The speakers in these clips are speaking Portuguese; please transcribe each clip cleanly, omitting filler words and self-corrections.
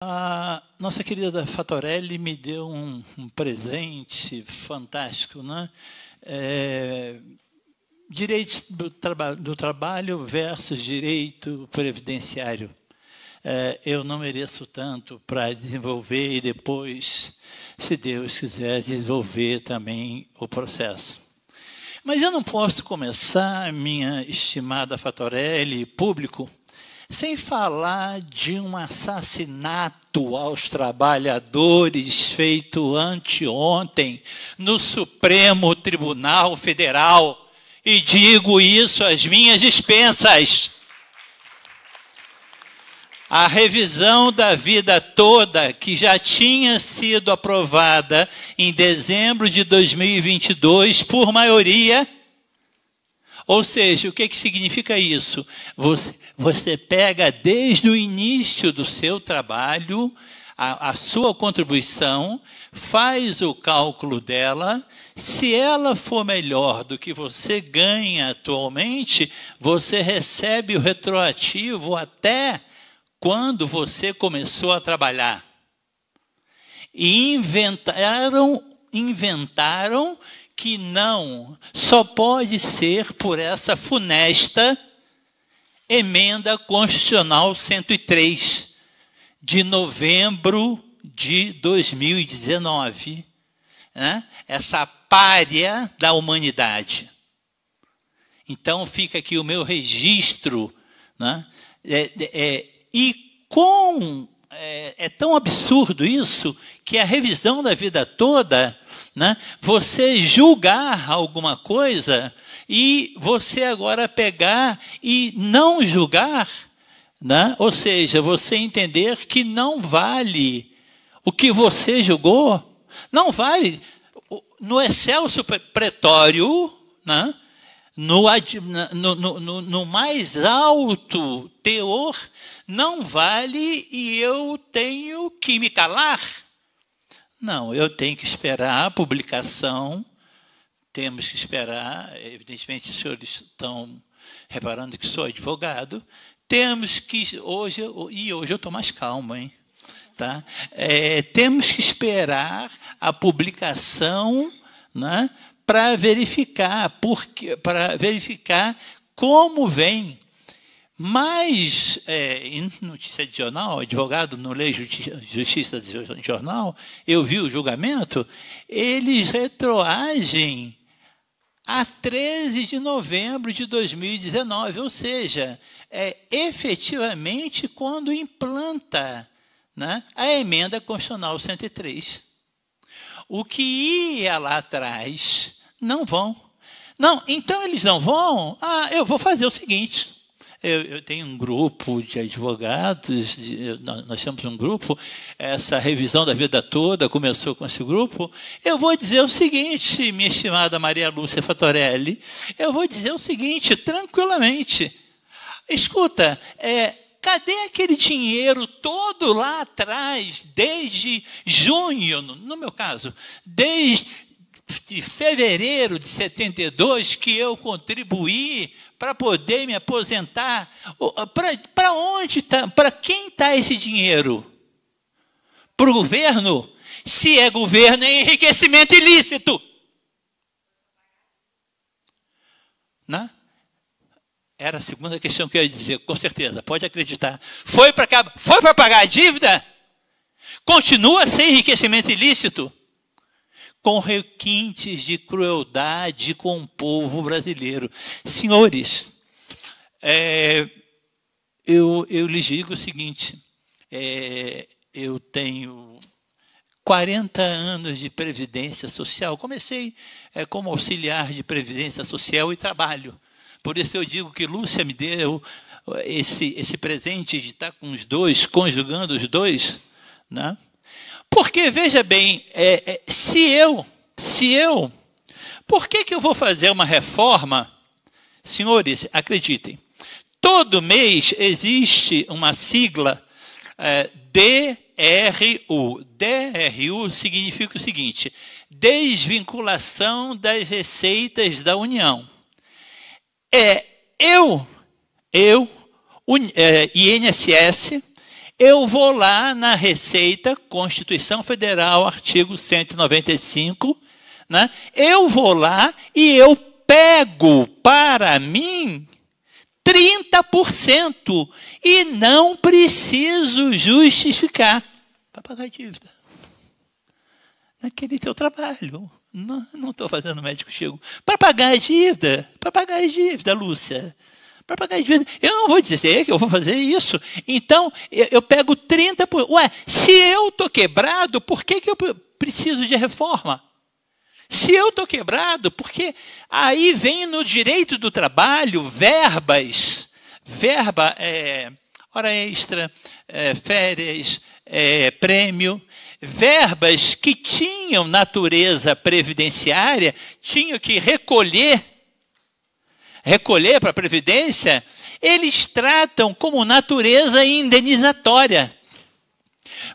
A nossa querida Fatorelli me deu um presente fantástico, né? Direitos do trabalho versus direito previdenciário. Eu não mereço tanto para desenvolver e depois, se Deus quiser, desenvolver também o processo. Mas eu não posso começar, minha estimada Fatorelli, público, sem falar de um assassinato aos trabalhadores feito anteontem no Supremo Tribunal Federal. E digo isso às minhas expensas. A revisão da vida toda, que já tinha sido aprovada em dezembro de 2022 por maioria. Ou seja, o que significa isso? Você pega desde o início do seu trabalho a sua contribuição, faz o cálculo dela. Se ela for melhor do que você ganha atualmente, você recebe o retroativo até quando você começou a trabalhar. E inventaram que não, só pode ser por essa funesta Emenda Constitucional 103, de novembro de 2019. Né? Essa pária da humanidade. Então, fica aqui o meu registro. Né? É tão absurdo isso, que a revisão da vida toda, né, você julgar alguma coisa e você agora pegar e não julgar, né, ou seja, você entender que não vale o que você julgou, não vale no excelso pretório, né, no mais alto teor, não vale e eu tenho que me calar? Não, eu tenho que esperar a publicação, temos que esperar, evidentemente os senhores estão reparando que sou advogado, temos que, hoje eu estou mais calmo, hein? Tá? Temos que esperar a publicação, né, para verificar, como vem. Mas, em notícia de jornal, advogado não lê justiça de jornal, eu vi o julgamento, eles retroagem a 13 de novembro de 2019, ou seja, efetivamente quando implanta, né, a Emenda Constitucional 103. O que ia lá atrás, não vão. Não, então eles não vão? Eu vou fazer o seguinte. Eu tenho um grupo de advogados, nós temos um grupo, essa revisão da vida toda começou com esse grupo. Eu vou dizer o seguinte, minha estimada Maria Lúcia Fatorelli, eu vou dizer o seguinte, tranquilamente. Escuta, cadê aquele dinheiro todo lá atrás, desde junho, no meu caso, desde fevereiro de 72, que eu contribuí para poder me aposentar? Para onde está? Para quem está esse dinheiro? Para o governo? Se é governo, é enriquecimento ilícito. Né? Era a segunda questão que eu ia dizer, com certeza, pode acreditar. Foi para pagar a dívida? Continua a ser enriquecimento ilícito? Com requintes de crueldade com o povo brasileiro. Senhores, eu lhes digo o seguinte, eu tenho 40 anos de previdência social, comecei como auxiliar de previdência social e trabalho. Por isso eu digo que Lúcia me deu esse presente de estar com os dois, conjugando os dois, né? Porque, veja bem, por que eu vou fazer uma reforma? Senhores, acreditem, todo mês existe uma sigla DRU. DRU significa o seguinte, desvinculação das receitas da União. INSS eu vou lá na Receita, Constituição Federal, artigo 195, né? Eu vou lá e eu pego para mim 30% e não preciso justificar para pagar a dívida. Naquele teu trabalho. Não estou fazendo médico chego. Para pagar a dívida, Lúcia. Para pagar a dívida. Eu não vou dizer que eu vou fazer isso. Então, eu pego 30%. Ué, se eu estou quebrado, por que eu preciso de reforma? Se eu estou quebrado, porque aí vem no direito do trabalho verbas. Verba é hora extra, férias, prêmio. Verbas que tinham natureza previdenciária, tinham que recolher para a Previdência, eles tratam como natureza indenizatória.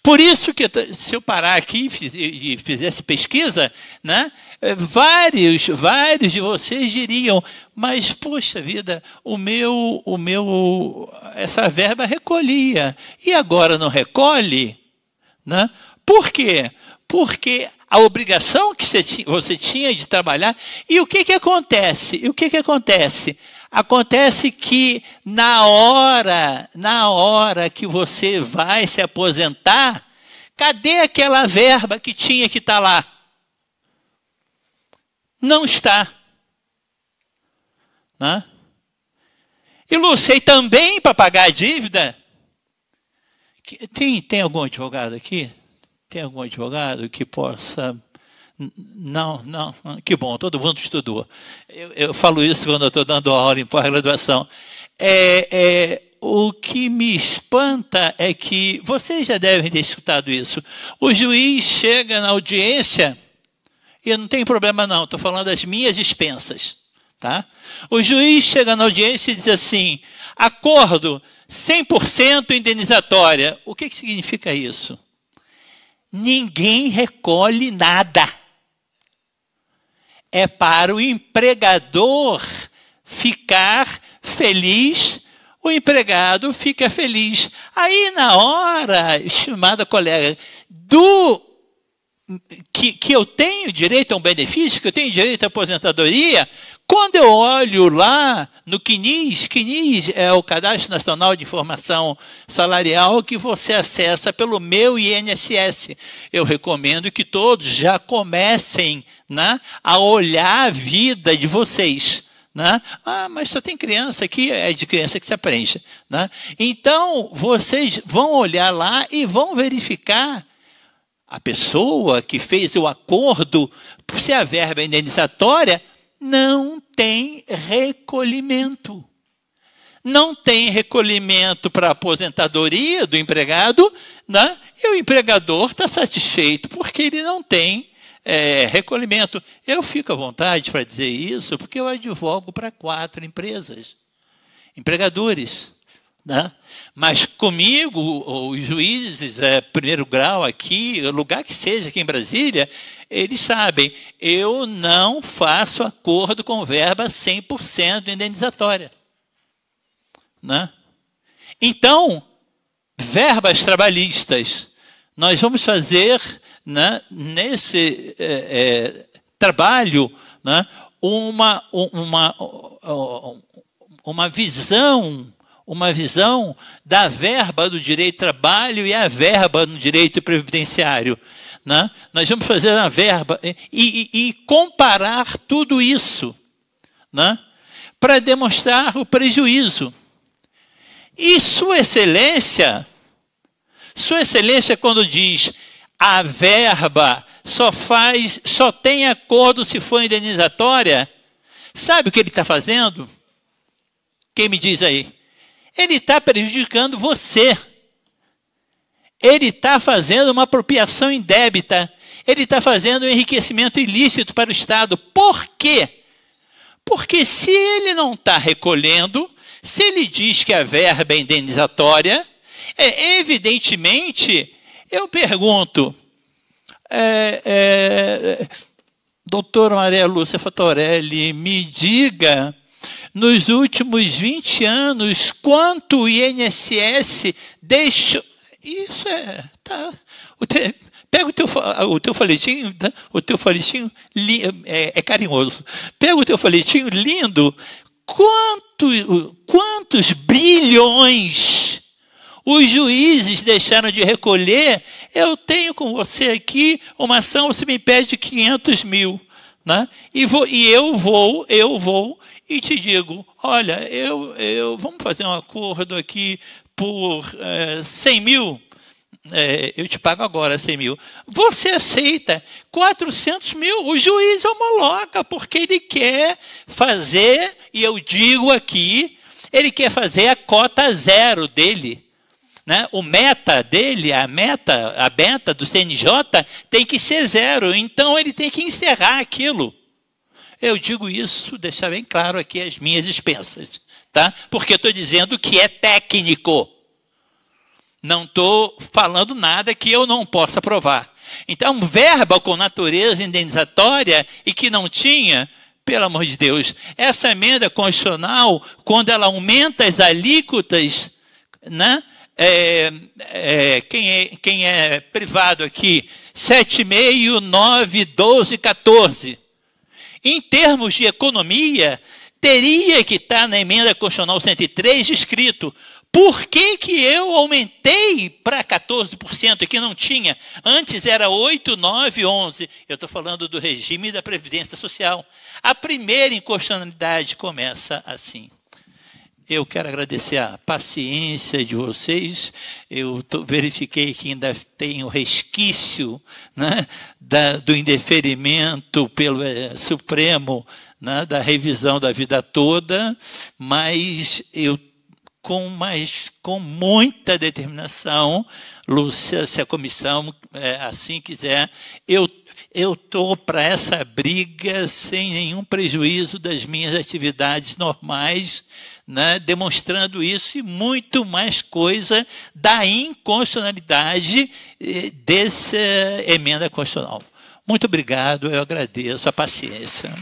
Por isso que, se eu parar aqui e fizesse pesquisa, né, vários de vocês diriam, mas, poxa vida, essa verba recolhia, e agora não recolhe? Né? Por quê? Porque a obrigação que você tinha de trabalhar... E o que acontece? Acontece que na hora que você vai se aposentar, cadê aquela verba que tinha que estar lá? Não está. Né? E Lúcia, e também para pagar a dívida? Tem algum advogado aqui? Tem algum advogado que possa... Não, que bom, todo mundo estudou. Eu falo isso quando eu estou dando aula em pós-graduação. O que me espanta é que vocês já devem ter escutado isso. O juiz chega na audiência, e eu não tenho problema não, estou falando das minhas dispensas. Tá? O juiz chega na audiência e diz assim, acordo 100% indenizatória. O que significa isso? Ninguém recolhe nada. É para o empregador ficar feliz, o empregado fica feliz. Aí, na hora, estimada colega, que eu tenho direito a um benefício, que eu tenho direito à aposentadoria, quando eu olho lá no CNIS é o Cadastro Nacional de Informação Salarial, que você acessa pelo meu INSS. Eu recomendo que todos já comecem, né, a olhar a vida de vocês. Né? Mas só tem criança aqui, é de criança que se aprende. Né? Então, vocês vão olhar lá e vão verificar a pessoa que fez o acordo, se a verba é indenizatória, não tem recolhimento. Não tem recolhimento para a aposentadoria do empregado, né? E o empregador está satisfeito porque ele não tem recolhimento. Eu fico à vontade para dizer isso porque eu advogo para 4 empresas, empregadores. Né? Mas comigo, os juízes, primeiro grau aqui, lugar que seja aqui em Brasília, eles sabem, eu não faço acordo com verba 100% indenizatória. Né? Então, verbas trabalhistas, nós vamos fazer, né, nesse trabalho, né, uma visão da verba do direito do trabalho e a verba no direito previdenciário. Né? Nós vamos fazer a verba e comparar tudo isso, né, para demonstrar o prejuízo. E Sua Excelência, quando diz a verba só tem acordo se for indenizatória, sabe o que ele está fazendo? Quem me diz aí? Ele está prejudicando você. Ele está fazendo uma apropriação indébita. Ele está fazendo um enriquecimento ilícito para o Estado. Por quê? Porque se ele não está recolhendo, se ele diz que a verba é indenizatória, evidentemente, eu pergunto, doutora Maria Lúcia Fatorelli, me diga, nos últimos 20 anos, quanto o INSS deixou... Isso tá. Pega o teu folhetinho, tá? O teu folhetinho é carinhoso. Pega o teu folhetinho lindo. Quantos bilhões os juízes deixaram de recolher? Eu tenho com você aqui uma ação, você me pede 500 mil. Né? E eu vou e te digo, olha, vamos fazer um acordo aqui por 100 mil, eu te pago agora 100 mil. Você aceita 400 mil, o juiz homologa, porque ele quer fazer, e eu digo aqui, ele quer fazer a cota zero dele. Né? O meta dele, a meta do CNJ tem que ser zero, então ele tem que encerrar aquilo. Eu digo isso, deixar bem claro aqui as minhas expensas, tá? Porque eu estou dizendo que é técnico. Não estou falando nada que eu não possa provar. Então, um verbo com natureza indenizatória e que não tinha, pelo amor de Deus, essa emenda constitucional, quando ela aumenta as alíquotas, né? Quem é privado aqui, 7,5, 9, 12, 14. Em termos de economia, teria que estar na emenda constitucional 103 escrito: por que eu aumentei para 14% que não tinha? Antes era 8, 9, 11. Eu estou falando do regime da Previdência Social. A primeira inconstitucionalidade começa assim. Eu quero agradecer a paciência de vocês. Eu verifiquei que ainda tem o resquício, né, do indeferimento pelo Supremo, né, da revisão da vida toda, mas eu, com muita determinação, Lúcia, se a comissão assim quiser, eu estou para essa briga sem nenhum prejuízo das minhas atividades normais, né, demonstrando isso e muito mais coisa da inconstitucionalidade dessa emenda constitucional. Muito obrigado, eu agradeço a paciência.